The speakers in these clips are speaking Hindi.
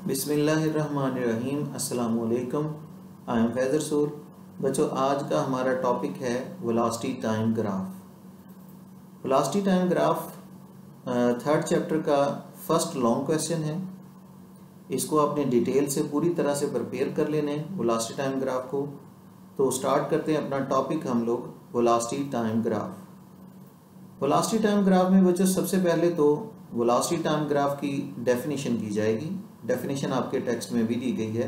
बिस्मिल्लाहिर्रहमानिर्रहीम। अस्सलाम वालेकुम। आई एम फैज़र सूर। बच्चों, आज का हमारा टॉपिक है velocity time graph. Velocity time graph third chapter का फर्स्ट लॉन्ग क्वेश्चन है। इसको आपने डिटेल से पूरी तरह से प्रिपेयर कर लेने वेलोसिटी टाइम ग्राफ को। तो स्टार्ट करते हैं अपना टॉपिक हम लोग velocity time graph. Velocity time graph में बच्चों सबसे पहले तो वेलोसिटी टाइम ग्राफ की डेफिनेशन की जाएगी। डेफिनेशन आपके टेक्स्ट में भी दी गई है।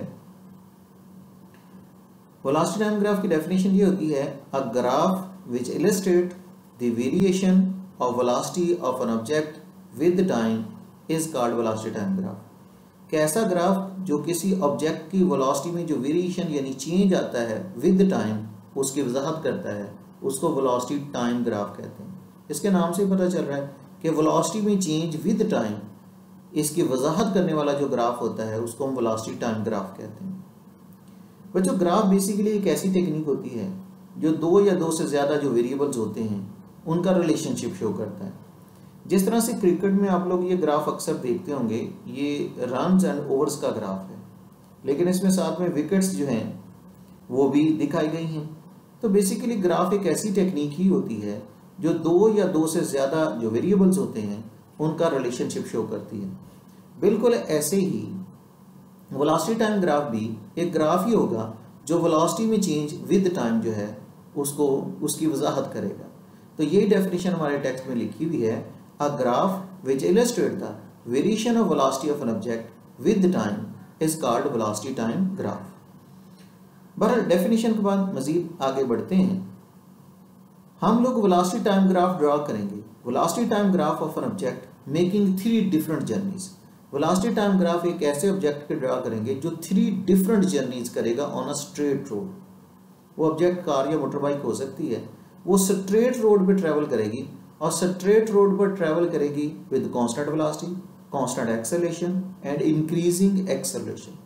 वेलोसिटी टाइम ग्राफ की डेफिनेशन ये होती है, a graph which illustrate the variation of velocity of an object with time is called velocity time graph. कैसा ग्राफ जो किसी ऑब्जेक्ट की वेलोसिटी में जो वेरिएशन यानी चेंज आता है विद टाइम उसकी वजाहत करता है, उसको वेलोसिटी टाइम ग्राफ कहते हैं। इसके नाम से पता चल रहा है कि वेलोसिटी में चेंज विद टाइम इसकी वजाहत करने वाला जो ग्राफ होता है उसको हम वेलोसिटी टाइम ग्राफ कहते हैं। बच्चों, ग्राफ बेसिकली एक ऐसी टेक्निक होती है जो दो या दो से ज़्यादा जो वेरिएबल्स होते हैं उनका रिलेशनशिप शो करता है। जिस तरह से क्रिकेट में आप लोग ये ग्राफ अक्सर देखते होंगे, ये रन्स एंड ओवर्स का ग्राफ है, लेकिन इसमें साथ में विकेट्स जो हैं वो भी दिखाई गई हैं। तो बेसिकली ग्राफ एक ऐसी टेक्निक ही होती है जो दो या दो से ज़्यादा जो वेरिएबल्स होते हैं उनका रिलेशनशिप शो करती है। बिल्कुल ऐसे ही वेलोसिटी टाइम ग्राफ भी एक ग्राफ ही होगा जो वेलोसिटी में चेंज विद टाइम जो है उसको उसकी वजाहत करेगा। तो ये डेफिनेशन हमारे टेक्स्ट में लिखी हुई है, a graph which illustrate the variation of velocity of an object with time is called velocity time graph. बहरहाल डेफिनेशन के बाद मजीद आगे बढ़ते हैं। हम लोग वेलोसिटी टाइम ग्राफ ड्रॉ करेंगे। Velocity time graph of an object making 3 different journeys. Velocity time graph एक ऐसे ऑब्जेक्ट के ड्रॉ करेंगे जो 3 डिफरेंट जर्नीज करेगा ऑन अ स्ट्रेट रोड। वो ऑब्जेक्ट कार या मोटर बाइक हो सकती है, वो स्ट्रेट रोड पे ट्रेवल करेगी और स्ट्रेट रोड पर ट्रेवल करेगी with constant velocity, constant acceleration and increasing acceleration.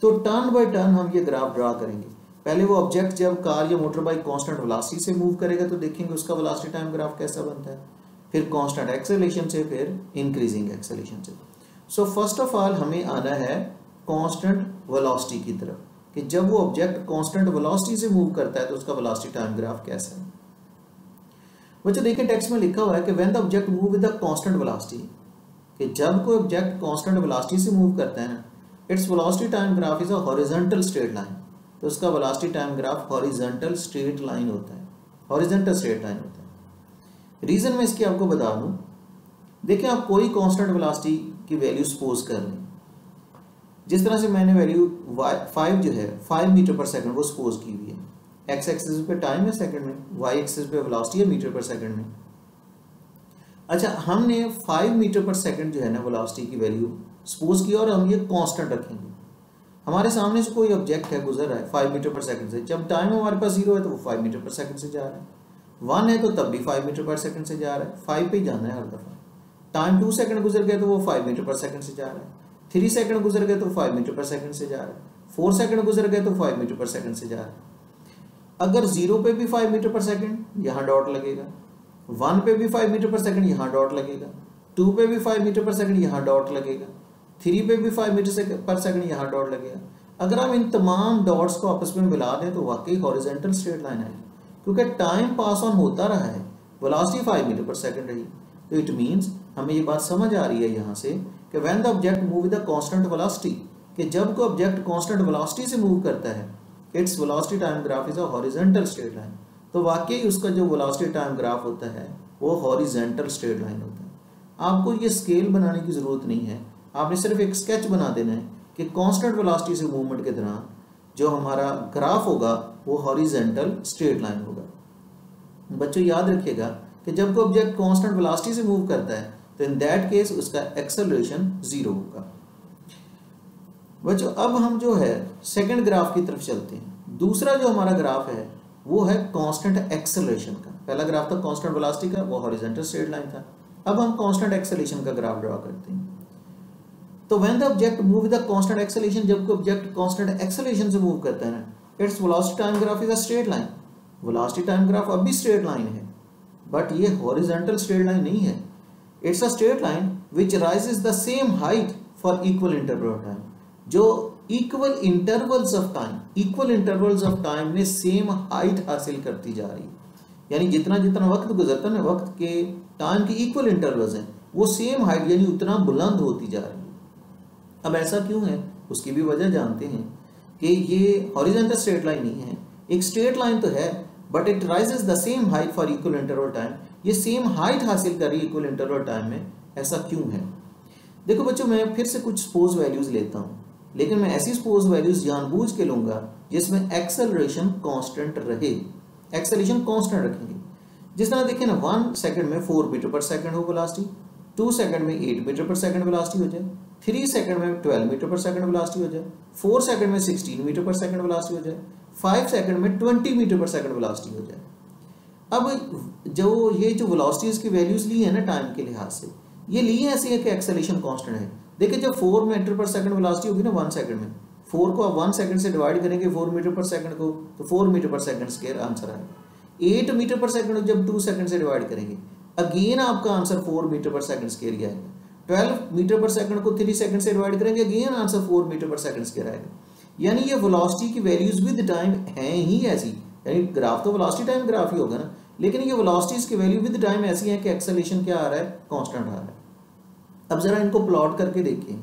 तो टर्न बाय टर्न हम ये ग्राफ ड्रॉ करेंगे। पहले वो ऑब्जेक्ट जब कार या मोटर बाइक कांस्टेंट वेलोसिटी से मूव करेगा तो देखेंगे उसका वेलोसिटी टाइम ग्राफ कैसा बनता है, फिर कांस्टेंट एक्सेलरेशन से, फिर इंक्रीजिंग एक्सेलरेशन से। सो फर्स्ट ऑफ ऑल हमें आना है कांस्टेंट वेलोसिटी की तरफ कि जब वो ऑब्जेक्ट कांस्टेंट वेलोसिटी से मूव करता है तो उसका वेलोसिटी टाइम ग्राफ कैसा है। बच्चों देखिए टेक्स्ट में लिखा हुआ है कि when the object move with the constant velocity, कि जब कोई ऑब्जेक्ट कांस्टेंट वेलोसिटी से मूव करता है its velocity time graph is a horizontal straight line. तो उसका velocity time graph horizontal straight line होता है, हॉरिजॉन्टल स्ट्रेट लाइन होता है। रीजन मैं इसकी आपको बता दूं। देखिए, आप कोई कांस्टेंट वेलोसिटी की वैल्यू सपोज कर लें। जिस तरह से मैंने वैल्यू 5 जो है 5 मीटर पर सेकंड वो सपोज की हुई है। एक्स एक्सिस पे टाइम है सेकंड में, वाई एक्सिस पे वेलोसिटी है मीटर पर सेकंड में। अच्छा, हमने 5 मीटर पर सेकंड जो है ना वेलोसिटी की वैल्यू सपोज की और हम ये कांस्टेंट रखेंगे। हमारे सामने से कोई ऑब्जेक्ट है गुजर रहा है 5 मीटर पर सेकंड से। जब टाइम हमारे पास 0 है तो वो 5 मीटर पर सेकंड से जा रहा है, 1 है तो तब भी 5 मीटर पर सेकंड से जा रहा है, 5 पे ही जाना है हर दफा। टाइम 2 सेकंड गुजर गया तो वो 5 मीटर पर सेकंड से जा रहा है, 3 सेकंड गुजर गए तो 5 मीटर पर सेकंड से जा रहा है, 4 सेकंड गुजर गए तो 5 मीटर पर सेकंड से जा रहा है। अगर 0 पे भी 5 मीटर पर सेकंड यहाँ डॉट लगेगा, 1 पे भी 5 मीटर पर सेकंड यहाँ डॉट लगेगा, 2 पे भी 5 मीटर पर सेकंड यहाँ डॉट लगेगा, 3 पे भी 5 मीटर पर सेकंड यहाँ डॉट लगेगा। अगर हम इन तमाम डॉट्स को आपस में मिला दें तो वाकई हॉरिजॉन्टल स्ट्रेट लाइन आएगी, क्योंकि टाइम पास ऑन होता रहा है, वेलोसिटी 5 मीटर पर सेकंड रही। तो इट मींस हमें ये बात समझ आ रही है यहाँ से कि when the object move with the constant velocity, कि जब कोई ऑब्जेक्ट कांस्टेंट वेलोसिटी से मूव करता है its velocity time graph is a horizontal straight line. तो वाकई उसका जो वेलोसिटी टाइम ग्राफ होता है वो हॉरिजॉन्टल स्ट्रेट लाइन होता है। आपको ये स्केल बनाने की जरूरत नहीं है, आपने सिर्फ एक स्केच बना देना है कि कांस्टेंट वेलोसिटी से मूवमेंट के दौरान जो हमारा ग्राफ होगा वो हॉरिजॉन्टल स्ट्रेट लाइन होगा। बच्चों याद रखिएगा कि जब कोई ऑब्जेक्ट कांस्टेंट वेलोसिटी से मूव करता है तो इन दैट केस उसका एक्सेलरेशन 0 होगा। बच्चों अब हम जो है सेकंड ग्राफ की तरफ चलते हैं। दूसरा जो हमारा ग्राफ है वो है कांस्टेंट एक्सेलरेशन का। पहला ग्राफ था कांस्टेंट वेलोसिटी का, वो हॉरिजॉन्टल स्ट्रेट लाइन था। अब हम कांस्टेंट एक्सेलरेशन का ग्राफ ड्रॉ करते हैं। तो when the object move with the constant acceleration, जब कोई ऑब्जेक्ट कांस्टेंट एक्सेलरेशन से मूव करता है ना its velocity time graph is a straight line. Velocity time graph अब भी स्ट्रेट लाइन है, बट ये हॉरिजॉन्टल स्ट्रेट लाइन नहीं है। It's a straight line which rises the same height for equal interval of time, जो इक्वल इंटरवल्स ऑफ टाइम में सेम हाइट हासिल करती जा रही है। यानी जितना जितना वक्त गुजरता है ना, वक्त के टाइम की इक्वल इंटरवल्स हैं, वो सेम हाइट यानी उतना बुलंद होती जा रही है। अब ऐसा क्यों है, उसकी भी वजह जानते हैं कि ये हॉरिजॉन्टल स्ट्रेट लाइन नहीं है, एक स्ट्रेट लाइन तो है but it raises the same height for equal interval time, ये सेम हाइट हासिल कर रही है इक्वल इंटरवल टाइम में। ऐसा क्यों है? देखो बच्चों, मैं फिर से कुछ सपोज वैल्यूज लेता हूँ, लेकिन मैं ऐसी सपोज वैल्यूज जानबूझ के लूंगा जिसमें एक्सेलरेशन कांस्टेंट रहे, एक्सेलरेशन कांस्टेंट रखेंगे। जिस तरह देखें ना, 1 सेकंड में 4 मीटर पर सेकंड हो वेलोसिटी, 2 सेकंड में 8 मीटर पर सेकंड वेलोसिटी हो जाए, 3 सेकंड में 12 मीटर पर सेकंड वेलोसिटी हो जाए, 4 सेकंड में 16 मीटर पर सेकंड वेलोसिटी हो जाए, 5 सेकंड में 20 मीटर पर सेकंड वेलोसिटी हो जाए। अब जो वेलोसिटीज की वैल्यूज ली है ना टाइम के लिहाज से, ये ली है ऐसे है कि एक्सेलरेशन कांस्टेंट है। देखिए जब 4 मीटर पर सेकंड वेलोसिटी होगी ना 1 सेकंड में, 4 को आप 1 सेकंड से डिवाइड करेंगे 4 मीटर पर सेकंड को, तो 4 मीटर पर सेकंड स्क्वायर आंसर आएगा। 8 मीटर पर सेकंड जब 2 सेकंड से डिवाइड करेंगे, अगेन आपका आंसर 4 मीटर पर सेकंड स्क्वायर ही आएगा। 12 मीटर पर सेकंड को 3 सेकंड से डिवाइड करेंगे, अगेन आंसर 4 मीटर पर सेकंड स्क्वायर आएगा। यानी ये वेलोसिटी की वैल्यूज विद टाइम हैं ही ऐसी, यानी ग्राफ तो वेलोसिटी टाइम ग्राफ ही होगा ना, लेकिन ये वेलोसिटीज की वैल्यू विद टाइम ऐसी है कि एक्सेलरेशन क्या आ रहा है, कांस्टेंट आ रहा है। अब जरा इनको प्लॉट करके देखिए,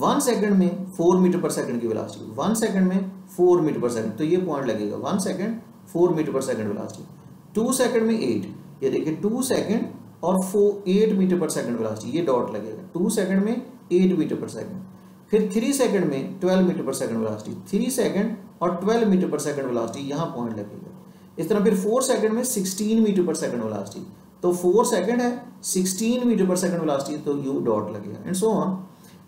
1 सेकंड में 4 मीटर पर सेकंड की वेलोसिटी, 1 सेकंड में 4 मीटर पर सेकंड, तो ये पॉइंट लगेगा 1 सेकंड 4 मीटर पर सेकंड वेलोसिटी। 2 सेकंड में 8, ये देखिए 2 सेकंड और 8 मीटर पर सेकंड वेलोसिटी, ये डॉट लगेगा। 2 सेकंड में 8 मीटर पर सेकंड। फिर 3 सेकंड में 12 मीटर पर सेकंड वेलोसिटी, 3 सेकंड और 12 मीटर पर सेकंड वेलोसिटी, यहाँ पॉइंट लगेगा। इस तरह फिर 4 सेकंड में 16 मीटर पर सेकंड वेलोसिटी, तो 4 सेकंड है 16 मीटर पर सेकंड वेलोसिटी, तो यू डॉट लगेगा एंड सो ऑन।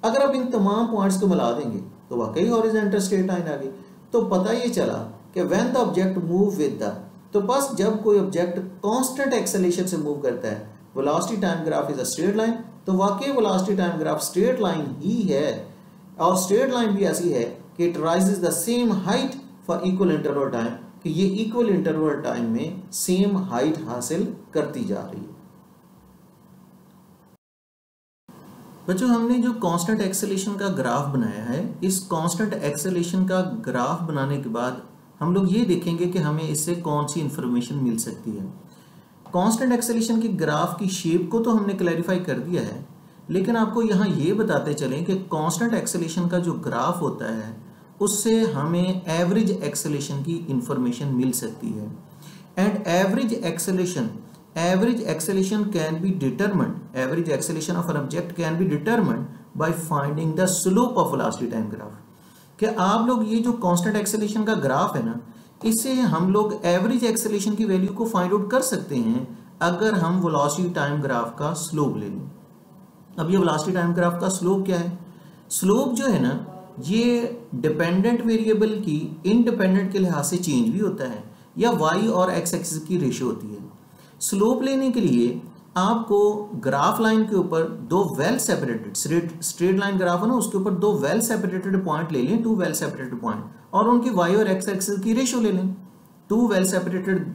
अगर आप इन तमाम पॉइंट्स को मिला देंगे तो वाकई हॉरिजॉन्टल स्ट्रेट लाइन आ गई। तो पता ये चला कि when the object move with the, तो बस जब कोई ऑब्जेक्ट कांस्टेंट एक्सेलरेशन से मूव करता है, velocity time graph is a straight line, तो वाकई velocity time graph straight line ही है। और स्ट्रेट लाइन भी ऐसी है कि it raises the same height for equal interval time, कि ये इक्वल इंटरवल टाइम में सेम हाइट हासिल करती जा रही है। बच्चों, हमने जो कांस्टेंट एक्सेलरेशन का ग्राफ बनाया है, इस कांस्टेंट एक्सेलरेशन का ग्राफ बनाने के बाद हम लोग ये देखेंगे कि हमें इससे कौन सी इंफॉर्मेशन मिल सकती है। कांस्टेंट एक्सेलरेशन की ग्राफ की शेप को तो हमने क्लैरिफाई कर दिया है, लेकिन आपको यहाँ ये बताते चलें कि कांस्टेंट एक्सेलरेशन का जो ग्राफ होता है उससे हमें एवरेज एक्सेलरेशन की इंफॉर्मेशन मिल सकती है। And average acceleration can be determined, average acceleration of an object can be determined by finding the slope of velocity time graph। कि आप लोग ये जो कांस्टेंट एक्सेलरेशन का ग्राफ है ना, इससे हम लोग एवरेज एक्सेलरेशन की वैल्यू को फाइंड आउट कर सकते हैं अगर हम वेलोसिटी टाइम ग्राफ का स्लोप ले लें। अब ये वेलोसिटी टाइम ग्राफ का स्लोप क्या है? स्लोप जो है ना, ये डिपेंडेंट वेरिएबल की इंडिपेंडेंट के लिहाज से चेंज भी होता है, या वाई और एक्स एक्सिस की रेशियो होती है। स्लोप लेने के लिए आपको ग्राफ लाइन के ऊपर दो well separated straight line graph है ना, उसके ऊपर दो वेल सेपरेटेड पॉइंट ले लें, 2 वेल सेपरेटेड पॉइंट, और उनकी वाई और एक्स एक्सिस की रेशियो ले लें। 2 वेल सेपरेटेड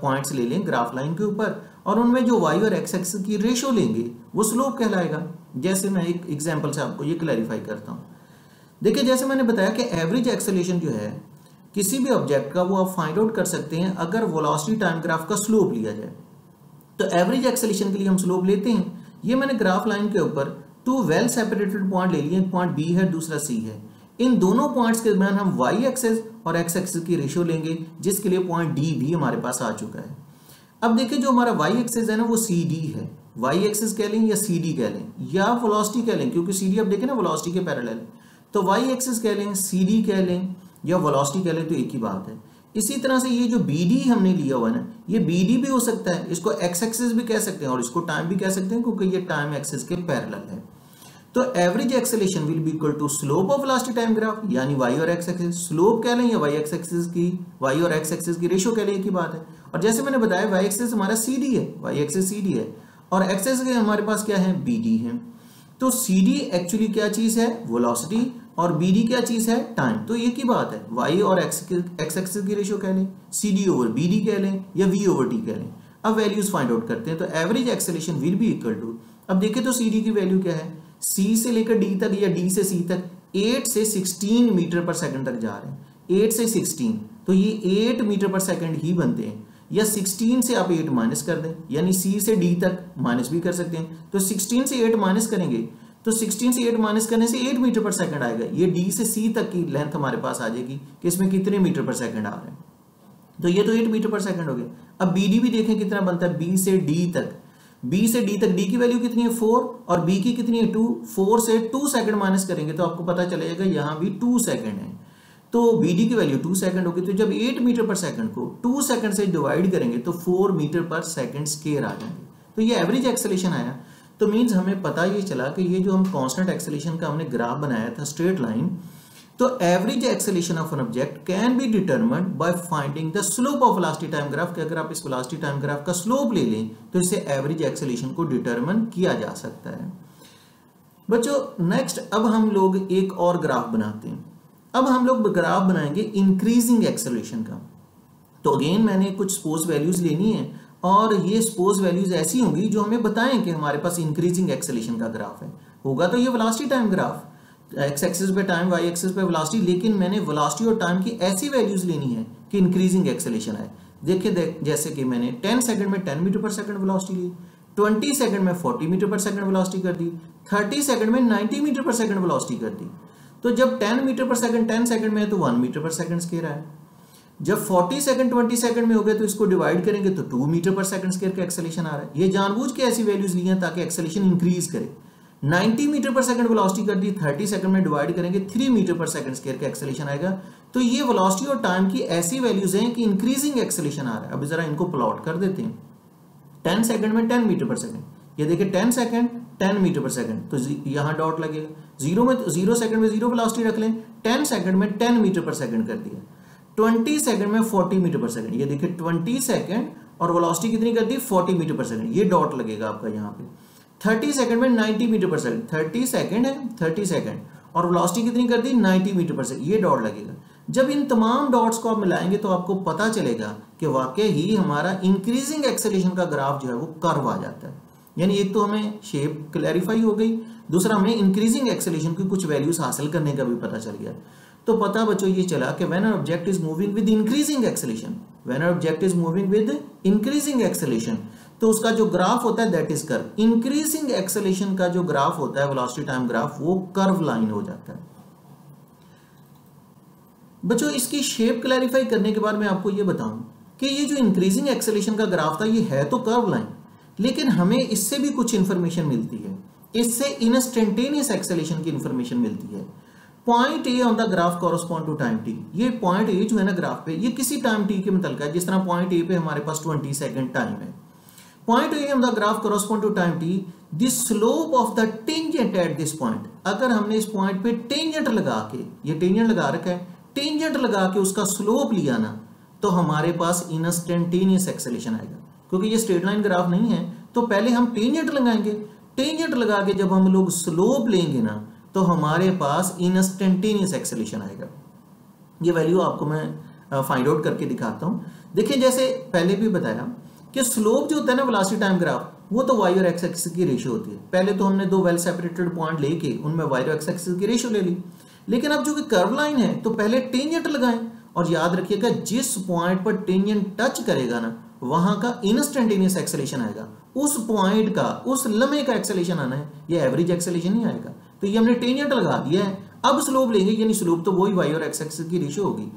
पॉइंट्स ले लें ग्राफ लाइन के ऊपर, और उनमें जो वाई और एक्स एक्सिस की रेशियो लेंगे वो स्लोप कहलाएगा। जैसे मैं एक एग्जांपल से आपको ये क्लैरिफाई करता हूँ। देखिए, जैसे मैंने बताया कि एवरेज एक्सेलरेशन जो है किसी भी ऑब्जेक्ट का, वो आप फाइंड आउट कर सकते हैं अगर वेलोसिटी टाइम ग्राफ का स्लोप लिया जाए। तो एवरेज एक्सेलरेशन के लिए हम स्लोप लेते हैं। ये मैंने ग्राफ लाइन के ऊपर 2 वेल सेपरेटेड पॉइंट ले लिए, एक पॉइंट बी है, दूसरा सी है। इन दोनों पॉइंट्स के दरमियान हम वाई एक्सिस और एक्स एक्सिस की रेशियो लेंगे, जिसके लिए पॉइंट डी भी हमारे पास आ चुका है। अब देखिए, जो हमारा वाई एक्सिस है ना, वो सी डी है। वाई एक्सिस कह लें या सी डी कह लें या वेलोसिटी कह लें, क्योंकि सी डी अब देखें ना वेलोसिटी के पैरेलल है। तो वाई एक्सिस कह लें, सी डी कह लें या वेलोसिटी कह लें, तो एक ही बात है। इसी तरह से ये जो बी डी हमने लिया हुआ है ना, ये बी डी भी हो सकता है, इसको एक्स एक्सिस भी कह सकते हैं और इसको टाइम भी कह सकते हैं, क्योंकि ये टाइम एक्सिस के पैरेलल है। तो average acceleration will be equal to slope of velocity time graph, यानी वाई और एक्स एक्सिस, स्लोप कह लें या वाई और एक्स एक्सिस की रेशियो कह लें, एक ही बात है। और जैसे मैंने बताया, वाई एक्सिस हमारा सी डी है, वाई एक्सिस सी डी है, और एक्स एक्सिस हमारे पास क्या है, बी डी है। तो सी डी एक्चुअली क्या चीज है, वेलोसिटी, और बी डी क्या चीज है, टाइम। तो ये की बात है, वाई और एक्स एक्सिस की रेशियो कह लें, C D over B D कह लें या वी ओवर टी कह लें। अब वैल्यूज फाइंड आउट करते हैं। तो average acceleration will be equal to, अब देखें तो सी डी की वैल्यू क्या है, सी से लेकर डी तक या डी से सी तक 8 से 16 मीटर पर सेकंड तक जा रहे हैं, 8 से 16, तो ये 8 मीटर पर सेकंड ही बनते हैं। या 16 से आप 8 माइनस कर दें, यानी सी से डी तक माइनस भी कर सकते हैं। तो 16 से 8 माइनस करेंगे तो 16 से 8 माइनस करने से 8 मीटर पर सेकंड आएगा। ये डी से सी तक की लेंथ हमारे पास आ जाएगी कि इसमें कितने मीटर पर सेकंड आ रहे हैं। तो ये तो 8 मीटर पर सेकंड हो गया। अब बी डी भी देखें कितना बनता है, बी से डी तक, बी से डी तक डी की वैल्यू कितनी है 4 और बी की कितनी है 2। 4 से 2 सेकंड माइनस करेंगे तो आपको पता चलेगा यहाँ भी 2 सेकंड है, तो बी डी की वैल्यू 2 सेकंड होगी। तो जब 8 मीटर पर सेकंड को 2 सेकंड से डिवाइड करेंगे तो 4 मीटर पर सेकंड स्क्वायर आ जाएंगे। तो ये एवरेज एक्सेलेरेशन आया। तो मीन्स हमें पता ये चला कि ये जो हम कांस्टेंट एक्सेलेरेशन का हमने ग्राफ बनाया था स्ट्रेट लाइन, तो average acceleration of an object can be determined by finding the slope of velocity time graph. कि अगर आप इस वेलोसिटी टाइम ग्राफ का स्लोप ले लें तो इससे एवरेज एक्सेलेरेशन को डिटरमाइन किया जा सकता है। बच्चों नेक्स्ट अब हम लोग एक और ग्राफ बनाते हैं। अब हम लोग ग्राफ बनाएंगे इंक्रीजिंग एक्सेलेरेशन का। तो अगेन मैंने कुछ सपोज वैल्यूज लेनी है और ये सपोज वैल्यूज ऐसी होंगी जो हमें बताएं कि हमारे पास इंक्रीजिंग एक्सेलेरेशन का ग्राफ है। होगा तो ये velocity time graph, x axis पे टाइम, वाई एक्सिस पे वेलोसिटी, लेकिन मैंने वेलोसिटी और टाइम की ऐसी वैल्यूज लेनी है कि इंक्रीजिंग एक्सेलेरेशन आए। देखिए जैसे कि मैंने 10 सेकंड में 10 मीटर पर सेकंड वेलोसिटी ली, 20 सेकंड में 40 मीटर पर सेकंड वेलोसिटी कर दी, 30 सेकंड में 90 मीटर पर सेकंड वेलोसिटी कर दी। तो जब 10 मीटर पर सेकंड 10 सेकंड में है तो 1 मीटर पर सेकंड स्क्वायर है। जब 40 सेकंड 20 सेकंड में हो गए तो इसको डिवाइड करेंगे तो 2 मीटर पर सेकंड स्क्वायर का एक्सेलेरेशन आ रहा है। ये जानबूझ के ऐसी वैल्यूज ली हैं ताकि एक्सेलेरेशन इंक्रीज करे। 90 मीटर पर सेकंड वेलोसिटी कर दी, 30 सेकंड में डिवाइड करेंगे 3 मीटर पर सेकंड स्क्वायर का एक्सेलेरेशन आएगा। तो ये वेलोसिटी और टाइम की ऐसी वैल्यूज हैं कि इंक्रीजिंग एक्सेलेरेशन आ रहा है। अब जरा इनको प्लॉट कर देते हैं। 10 सेकंड में 10 मीटर पर सेकंड, ये देखिए 10 सेकंड 10 मीटर पर सेकंड, तो यहाँ डॉट लगेगा। 0 सेकंड में 0 वेलोसिटी रख लें, 10 सेकंड में 10 मीटर पर सेकंड कर दिया। 20 सेकंड में 40 मीटर पर सेकंड, ये देखिए 20 सेकंड और वेलोसिटी कितनी कर दी 40 मीटर पर सेकंड, ये डॉट लगेगा आपका यहाँ पे। 30 सेकंड में 90 मीटर पर सेकंड, 30 सेकंड है 30 सेकंड और वेलोसिटी कितनी कर दी 90 मीटर पर सेकंड, ये डॉट लगेगा। जब इन तमाम डॉट्स को आप मिलाएंगे तो आपको पता चलेगा कि वाकई ही हमारा इंक्रीजिंग एक्सेलेरेशन का ग्राफ जो है वो कर्व आ जाता है। यानी एक तो हमें शेप क्लैरिफाई हो गई, दूसरा हमें इंक्रीजिंग एक्सेलेरेशन की कुछ वैल्यूज हासिल करने का भी पता चल गया। तो पता बच्चों ये चला कि when an object is moving with increasing acceleration, when an object is moving with increasing acceleration, तो उसका जो ग्राफ होता है that is curve. Increasing acceleration का जो ग्राफ होता है वेलोसिटी टाइम ग्राफ, वो कर्व लाइन हो जाता है। बच्चों इसकी शेप क्लैरिफाई करने के बाद मैं आपको ये बताऊं कि ये जो इंक्रीजिंग एक्सेलेरेशन का ग्राफ था ये है तो कर्व लाइन, लेकिन हमें इससे भी कुछ इंफॉर्मेशन मिलती है। इससे इंस्टेंटेनियस एक्सेलेरेशन की इंफॉर्मेशन मिलती है। Point A on the graph correspond to time T, ये पॉइंट ए जो है ना ग्राफ पे, ये किसी टाइम टी के मुतल्लिक है। जिस तरह पॉइंट ए पे हमारे पास 20 सेकंड टाइम है। Point A on the graph correspond to time T, the slope of the tangent at this point, अगर हमने इस पॉइंट पे टेंजेंट लगा के, ये टेंजेंट लगा रखा है, टेंजेंट लगा के उसका स्लोप लिया ना, तो हमारे पास इंस्टेंटेनियस एक्सेलेरेशन आएगा। क्योंकि ये स्ट्रेट लाइन ग्राफ नहीं है तो पहले हम टेंजेंट लगाएंगे, टेंजेंट लगा के जब हम लोग स्लोप लेंगे ना तो हमारे पास इंस्टेंटेनियस एक्सेलेरेशन आएगा। ये वैल्यू आपको मैं फाइंड आउट करके दिखाता हूं। देखिए जैसे पहले भी बताया कि स्लोप जो होता है ना वेलोसिटी टाइम ग्राफ, वो तो वाई और एक्स एक्सिस की रेशियो होती है। पहले तो हमने दो वेल सेपरेटेड पॉइंट लेके उनमें वाई और एक्स एक्सिस की रेशियो ले ली, लेकिन अब जो कि कर्व लाइन है तो पहले टेंजेंट लगाएं। और याद रखिएगा जिस पॉइंट पर टेंजेंट टच करेगा ना वहां का इंस्टेंटेनियस एक्सेलेरेशन आएगा, उस पॉइंट का उस लम्हे का एक्सेलेरेशन आना है, ये एवरेज एक्सेलेरेशन नहीं आएगा। तो ये हमने टेंजेंट लगा दिया है, अब स्लोप लेंगे, यानी स्लोप तो वही वाई और एक्स एक्सिस की रेशियो होगी।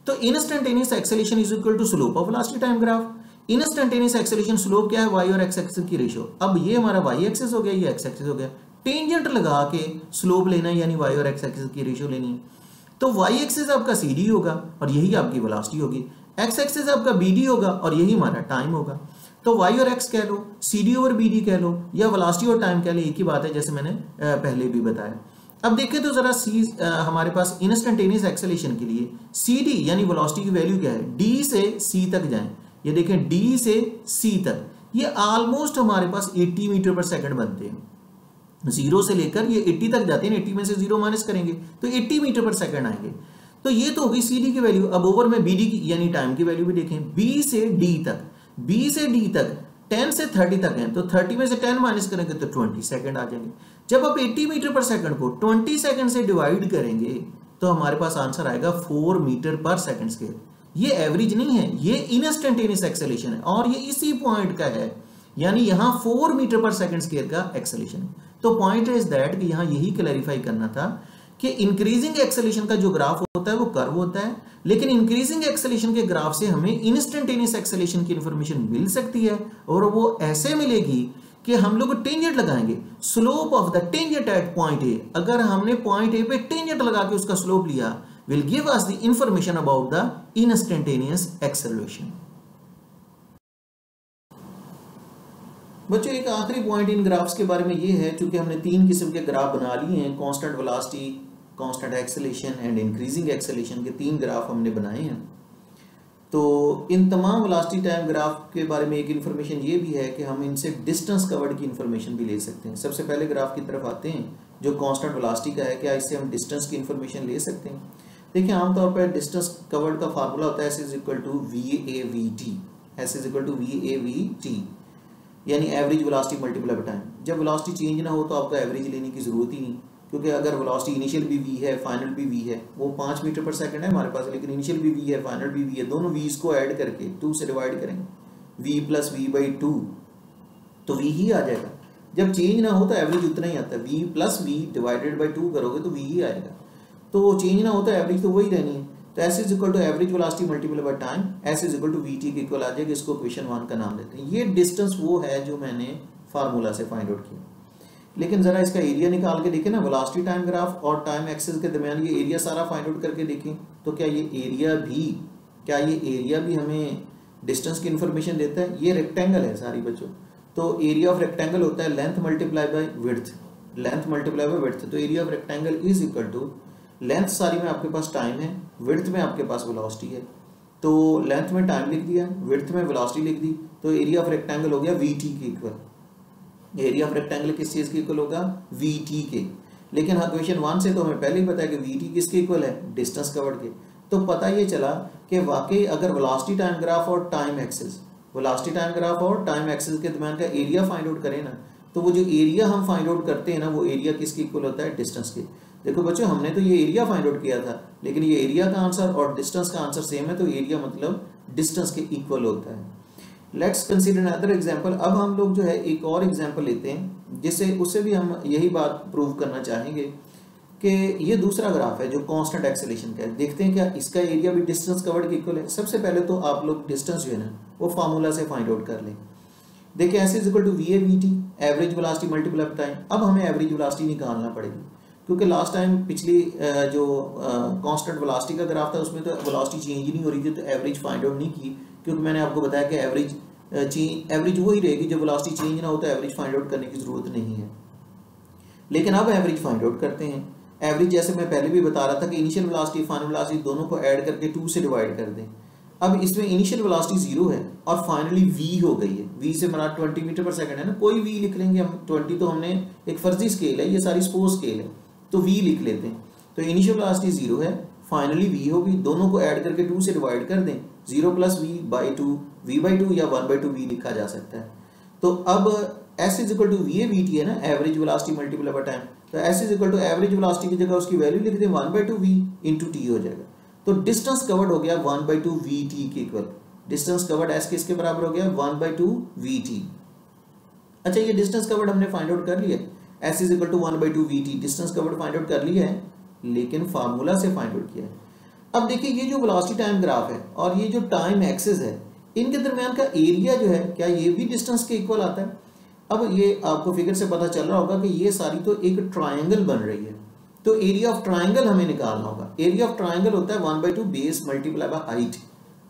तो instantaneous acceleration is equal to slope of velocity time graph. Instantaneous acceleration slope क्या है, वाई और एक्स एक्सिस की रेशियो। अब ये हमारा वाई एक्सिस हो गया, ये एक्स एक्सिस हो गया। टेंजेंट लगा के स्लोप लेना है, यानी वाई और एक्स एक्सिस की रेशियो लेनी है। तो वाई एक्सिस आपका सी डी होगा और यही आपकी वेलोसिटी होगी, एक्स एक्सिस आपका बी डी होगा और यही हमारा टाइम होगा। तो वाई और एक्स कह लो, सी डी और बी डी कह लो, या वेलोसिटी और टाइम कह लो, एक ही बात है, जैसे मैंने पहले भी बताया। अब देखें तो जरा सी हमारे पास इंस्टेंटेनियस एक्सेलेरेशन के लिए सी डी यानी वेलोसिटी की वैल्यू क्या है, डी से सी तक जाएं। ये देखें डी से सी तक, ये ऑलमोस्ट हमारे पास 80 मीटर पर सेकंड बनते हैं। 0 से लेकर ये 80 तक जाते हैं, 80 में से 0 माइनस करेंगे तो 80 मीटर पर सेकंड आएंगे। तो ये तो होगी सी डी की वैल्यू। अब ओवर में बी डी की यानी टाइम की वैल्यू भी देखें, बी से डी तक, बी से डी तक 10 से 30 तक हैं तो 30 में से 10 माइनस करेंगे तो 20 सेकंड आ जाएंगे। जब आप 80 मीटर पर सेकंड को 20 सेकंड से डिवाइड करेंगे तो हमारे पास आंसर आएगा 4 मीटर पर सेकंड स्क्वायर। ये एवरेज नहीं है, ये इंस्टेंटेनियस एक्सेलेरेशन है और ये इसी पॉइंट का है, यानी यहां 4 मीटर पर सेकंड स्क्वायर का एक्सेलेरेशन है। तो पॉइंट इज दैट कि यहां यही क्लैरिफाई करना था कि इंक्रीजिंग एक्सेलेरेशन का जो ग्राफ होता है वो कर्व होता है, लेकिन इंक्रीजिंग एक्सेलेरेशन के ग्राफ से हमें इंस्टेंटेनियस एक्सेलेरेशन की इंफॉर्मेशन मिल सकती है और वो ऐसे मिलेगी कि हम लोग टेंजेंट लगाएंगे, slope of the tangent eight point A. अगर हमने पॉइंट ए पे टेंजेंट लगा के उसका स्लोप लिया will give us the information about the instantaneous acceleration। बच्चों एक आखिरी पॉइंट इन ग्राफ्स के बारे में ये है, चूंकि हमने 3 किस्म के ग्राफ बना लिए हैं, constant velocity, constant acceleration and increasing acceleration के 3 ग्राफ हमने बनाए हैं। तो इन तमाम वेलोसिटी टाइम ग्राफ के बारे में एक इन्फॉर्मेशन ये भी है कि हम इनसे डिस्टेंस कवर्ड की इन्फॉर्मेशन भी ले सकते हैं। सबसे पहले ग्राफ की तरफ आते हैं जो कांस्टेंट वेलोसिटी का है, क्या इससे हम डिस्टेंस की इन्फॉर्मेशन ले सकते हैं? देखिए आमतौर पर डिस्टेंस कवर्ड का फार्मूला होता है S is equal to VAVT, S is equal to VAVT, यानी average velocity multiply by time. जब वेलोसिटी चेंज ना हो तो आपको एवरेज लेने की जरूरत ही नहीं, क्योंकि अगर वेलोसिटी इनिशियल भी v है फाइनल भी v है, वो 5 मीटर पर सेकंड है हमारे पास, लेकिन इनिशियल भी v है फाइनल भी v है, दोनों v's को ऐड करके 2 से डिवाइड करेंगे, v प्लस v/2 तो v ही आ जाएगा। जब चेंज ना हो तो एवरेज उतना ही आता है, v plus v divided by 2 करोगे तो v ही आएगा। तो चेंज ना हो तो एवरेज तो वही रहनी है। तो S is equal to average velocity multiply by time, S is equal to VT के इक्वल आ जाएगा। इसको इक्वेशन 1 का नाम देते हैं। ये डिस्टेंस वो है जो मैंने फार्मूला से फाइंड आउट किया, लेकिन जरा इसका एरिया निकाल के देखें ना, वेलोसिटी टाइम ग्राफ और टाइम एक्सिस के दरमियान ये एरिया सारा फाइंड आउट करके देखें तो क्या ये एरिया भी हमें डिस्टेंस की इंफॉर्मेशन देता है? ये रेक्टेंगल है सारी बच्चों, तो एरिया ऑफ रेक्टेंगल होता है length multiply by width, length multiply by width. तो area of rectangle is equal to length सारी में आपके पास टाइम है, विड्थ में आपके पास वेलोसिटी है, तो लेंथ में टाइम लिख दिया, विड्थ में वेलोसिटी लिख दी, तो एरिया ऑफ रेक्टेंगल हो गया VT के इक्वल। एरिया ऑफ रेक्टेंगल किस चीज के इक्वल होगा? VT के। लेकिन हाँ क्वेश्चन 1 से तो हमें पहले ही पता है कि VT किसके इक्वल है? डिस्टेंस कवर्ड के। तो पता ये चला कि वाकई अगर वेलोसिटी टाइम ग्राफ और time axis, velocity time graph और टाइम एक्सिस के दरमियान का एरिया फाइंड आउट करें ना, तो वो जो एरिया हम फाइंड आउट करते हैं ना, वो एरिया किसके इक्वल होता है? डिस्टेंस के। देखो बच्चों हमने तो ये एरिया फाइंड आउट किया था, लेकिन ये एरिया का आंसर और डिस्टेंस का आंसर सेम है, तो एरिया मतलब डिस्टेंस के इक्वल होता है। Let's consider another example. अब हम लोग जो है एक और एग्जांपल लेते हैं जिससे उससे भी हम यही बात प्रूव करना चाहेंगे कि ये दूसरा ग्राफ है जो कांस्टेंट एक्सेलेरेशन का है। देखते हैं क्या इसका एरिया भी डिस्टेंस कवर्ड के इक्वल है। सबसे पहले तो आप लोग डिस्टेंस जो है ना वो फार्मूला से फाइंड आउट कर लें। देखिए S is equal to VAVT, average velocity multiply by time. अब हमें एवरेज वेलोसिटी निकालना पड़ेगी, क्योंकि लास्ट टाइम पिछली जो कांस्टेंट वेलोसिटी का ग्राफ था उसमें तो वेलोसिटी चेंज नहीं हो रही थी, तो एवरेज फाइंड आउट नहीं की, क्योंकि मैंने आपको बताया कि एवरेज वही रहेगी, जब वेलोसिटी चेंज ना हो तो एवरेज फाइंड आउट करने की जरूरत नहीं है। लेकिन अब एवरेज फाइंड आउट करते हैं। एवरेज जैसे मैं पहले भी बता रहा था कि इनिशियल वेलोसिटी फाइनल वेलोसिटी दोनों को ऐड करके 2 से डिवाइड कर दें। अब इसमें इनिशियल वेलोसिटी 0 है और फाइनली v हो गई है। v से हमारा 20 मीटर पर सेकंड है ना, कोई v लिख लेंगे हम। 20 तो हमने एक फर्जी स्केल है, ये सारी स्पोर्ट स्केल है, तो v लिख लेते हैं। तो इनिशियल वेलोसिटी 0 है, फाइनली v होगी, दोनों को ऐड करके 2 से डिवाइड कर दें। 0 प्लस v/2, v/2 या 1/2 v लिखा जा सकता है। तो अब S is equal to VAVT है ना, average velocity multiply by time. तो S is equal to average velocity की जगह उसकी वैल्यू लिख दें 1/2 v इंटू t हो जाएगा। तो डिस्टेंस कवर्ड हो गया 1/2 VT के इक्वल। डिस्टेंस कवर्ड S किसके बराबर हो गया? 1/2 VT। अच्छा ये डिस्टेंस कवर्ड हमने फाइंड आउट कर लिया, S is equal to 1/2 VT, distance covered find out कर लिया है, लेकिन फार्मूला से फाइंड आउट किया है। अब देखिए ये जो वेलोसिटी टाइम ग्राफ है और ये जो टाइम एक्सिस है, इनके दरमियान का एरिया जो है क्या ये भी डिस्टेंस के इक्वल आता है? अब ये आपको फिगर से पता चल रहा होगा कि ये सारी तो एक ट्रायंगल बन रही है, तो एरिया ऑफ ट्रायंगल हमें निकालना होगा। एरिया ऑफ ट्रायंगल होता है 1/2 base multiply by height,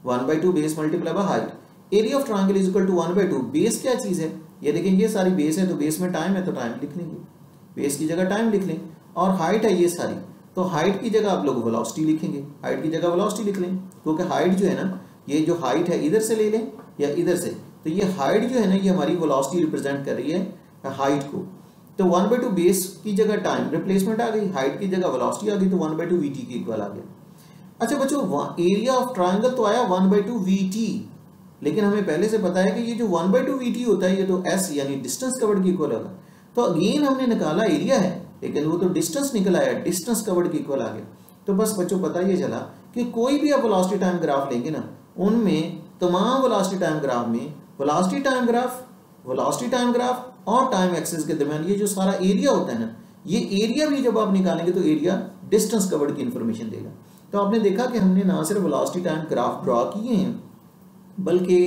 1/2 base multiply by height. Area of triangle is equal to 1/2। Base क्या चीज है? ये देखें ये सारी बेस है, तो बेस में टाइम है तो टाइम लिख लेंगे, बेस की जगह टाइम लिख लें। और हाइट है ये सारी, तो हाइट की जगह आप लोग वेलोसिटी लिखेंगे, हाइट की जगह वेलोसिटी लिख लें, क्योंकि हाइट जो है ना, ये जो हाइट है इधर से ले लें या इधर से, तो ये हाइट जो है ना ये हमारी वेलोसिटी रिप्रेजेंट कर रही है हाइट को। तो 1/2 बेस की जगह टाइम रिप्लेसमेंट आ गई, हाइट की जगह वेलोसिटी आ गई, तो 1/2 VT के इक्वल आ गया। अच्छा बच्चों एरिया ऑफ ट्रायंगल तो आया 1/2 VT, लेकिन हमें पहले से पता है कि ये जो 1/2 VT होता है ये तो S यानी डिस्टेंस कवर्ड के इक्वल होगा। तो अगेन हमने निकाला एरिया है, लेकिन वो तो डिस्टेंस निकल आया, डिस्टेंस कवर्ड के इक्वल आ गया। तो बस बच्चों पता ये चला कि कोई भी आप वेलोसिटी टाइम ग्राफ लेंगे ना, उनमें तमाम वेलोसिटी टाइम ग्राफ में वेलोसिटी टाइम ग्राफ और टाइम एक्सिस के दरमियान ये जो सारा एरिया होता है ना, ये एरिया भी जब आप निकालेंगे तो एरिया डिस्टेंस कवर्ड की इंफॉर्मेशन देगा। तो आपने देखा कि हमने ना सिर्फ वेलोसिटी टाइम ग्राफ ड्रॉ किए हैं, बल्कि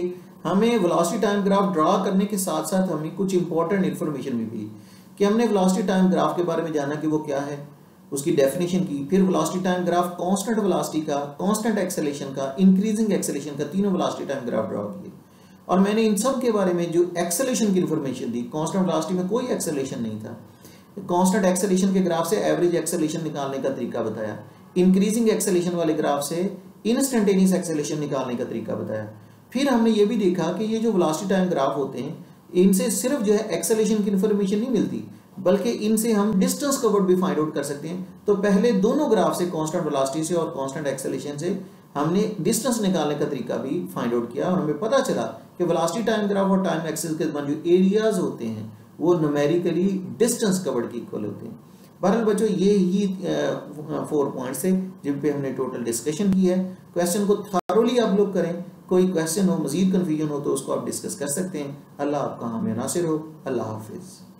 हमें वेलोसिटी टाइम ग्राफ ड्रॉ करने के साथ साथ हमें कुछ इंपॉर्टेंट इंफॉर्मेशन भी मिली कि हमने वेलोसिटी टाइम ग्राफ के बारे में जाना कि वो क्या है, उसकी डेफिनेशन की, फिर velocity time graph constant velocity का, कांस्टेंट एक्सेलरेशन का, इंक्रीजिंग एक्सेलरेशन का, तीनों वेलोसिटी टाइम ग्राफ ड्रॉ किए। और मैंने इन सब के बारे में जो एक्सेलरेशन की इंफॉर्मेशन दी, कांस्टेंट वेलोसिटी में कोई एक्सेलरेशन नहीं था, कांस्टेंट एक्सेलरेशन के ग्राफ से एवरेज एक्सेलरेशन निकालने का तरीका बताया, इंक्रीजिंग एक्सेलरेशन वाले ग्राफ से इंस्टेंटेनियस एक्सेलरेशन निकालने का तरीका बताया। फिर हमने ये भी देखा कि ये जो वेलोसिटी टाइम ग्राफ होते हैं, इनसे सिर्फ जो है एक्सेलरेशन की इंफॉर्मेशन नहीं मिलती, बल्कि इनसे हम डिस्टेंस कवर्ड भी फाइंड आउट कर सकते हैं। तो पहले दोनों ग्राफ से, कांस्टेंट वेलोसिटी से और कांस्टेंट एक्सेलरेशन से, हमने डिस्टेंस निकालने का तरीका भी फाइंड आउट किया और हमें पता चला कि वेलोसिटी टाइम ग्राफ और टाइम एक्सिस के दरमियान जो एरियाज होते हैं वो न्यूमेरिकली डिस्टेंस कवर्ड के इक्वल होते हैं। बहरहाल बच्चों ये ही 4 पॉइंट्स है जिन पे हमने टोटल डिस्कशन की है। क्वेश्चन को थारोली आप लोग करें, कोई क्वेश्चन हो, मजीद कन्फ्यूजन हो तो उसको आप डिस्कस कर सकते हैं। अल्लाह आपका हामी नासिर हो। अल्लाह हाफिज़।